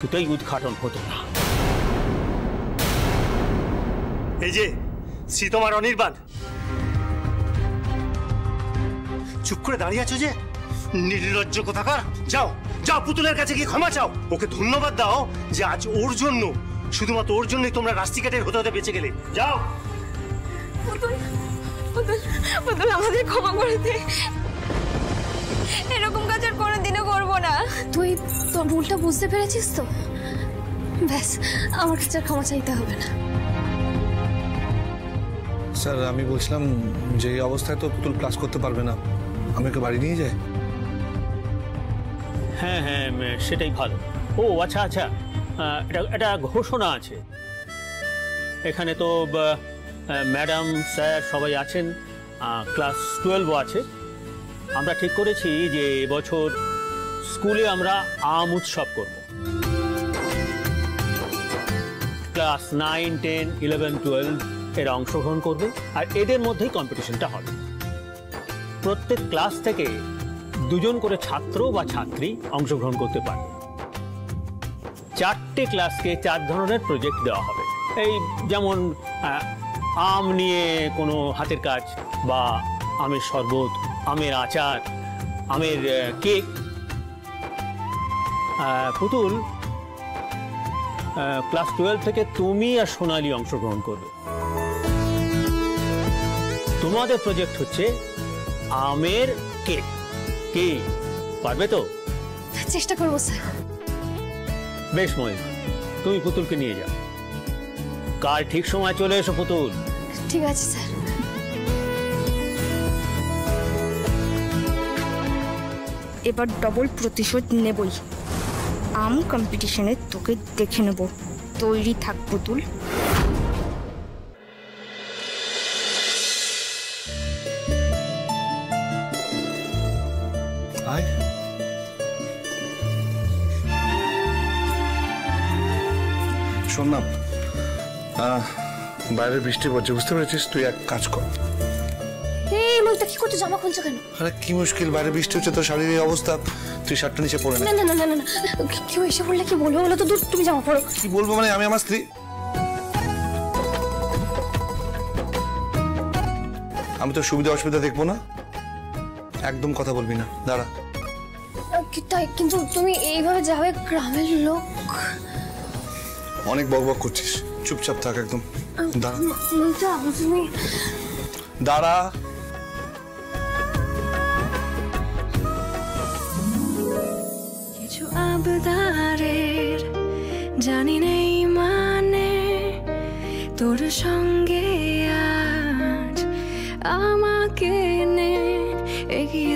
কিছুতেই উদ্ঘাটন হতো না। এই যে শ্রী তোমার অনির্বাণ, চুপ করে দাঁড়িয়ে আছো যে, নির্লজ্জ কোথাকার। যাও যাও পুতুলের কাছে গিয়ে ক্ষমা চাও, ওকে ধন্যবাদ দাও যে আজ ওর জন্য, শুধুমাত্র ওর জন্যই তোমরা রাস্তিঘাটের হতে হতে বেঁচে গেলে। যাও। পুতুল, পুতুল, পুতুল আমাদের ক্ষমা করে দে, এরকম কাজ আর কোনোদিনও করবো না। তুই তোর ভুলটা বুঝতে পেরেছিস তো? ব্যাস, আমার কাছে আর ক্ষমা চাইতে হবে না। স্যার, আমি বলছিলাম যে এই অবস্থায় তো পুতুল ক্লাস করতে পারবে না, আমি ওকে বাড়ি নিয়ে যাই। হ্যাঁ হ্যাঁ, সেটাই ভালো। ও আচ্ছা আচ্ছা, এটা ঘোষণা আছে এখানে তো, ম্যাডাম স্যার সবাই আছেন, ক্লাস 12ও আছে। আমরা ঠিক করেছি যে এবছর স্কুলে আমরা আম উৎসব করব। ক্লাস 9, 10, 11, 12 এরা অংশগ্রহণ করবে, আর এদের মধ্যেই কম্পিটিশনটা হবে। প্রত্যেক ক্লাস থেকে 2 জন করে ছাত্র বা ছাত্রী অংশগ্রহণ করতে পারবে। 4টে ক্লাসকে 4 ধরনের প্রজেক্ট দেওয়া হবে। এই যেমন আম নিয়ে কোনো হাতের কাজ, বা আমের শরবত, আমের আচার, আমের কেক। পুতুল, ক্লাস 12 থেকে তুমি আর সোনালি অংশগ্রহণ করবে। তোমাদের প্রজেক্ট হচ্ছে আমের কেক। কি পারবে তো? চেষ্টা করবো স্যার। বেশ মহিমা, তুমি পুতুলকে নিয়ে যাও। কাল ঠিক সময় চলে এসো পুতুল। ঠিক আছে স্যার। এবার ডবল প্রতিশোধ নেবই। আম কম্পিটিশনে তোকে দেখে নেব। তৈরি থাক পুতুল। শোন না, বাইরে বৃষ্টি পড়ছে, বুঝতে পেরেছিস? তুই এক কাজ কর। এই মুখটা কি করছো? জামা খুলছো কেন? আরে কি মুশকিল, বাইরে বৃষ্টি হচ্ছে, তোর শারীরিক অবস্থা, তুই শার্টটা নিচে পরে না না না না না, কেউ এসে বললে কি বলবো বলো তো? দূর, তুমি জামা পরো। কি বলবো মানে? আমি আমার স্ত্রী, আমি তো সুবিধা অসুবিধা দেখবো না। একদম কথা বলবি না, দাঁড়া। তাই কিন্তু তুমি এইভাবে যাবে, গ্রামের লোক। অনেক বকবক করছিস, চুপচাপ থাক একদম। দাঁড়া, তুমি দাঁড়া। কিছু আবদারের জানি নেই মানে, তোর সঙ্গে আজ আমাকে নে এগিয়ে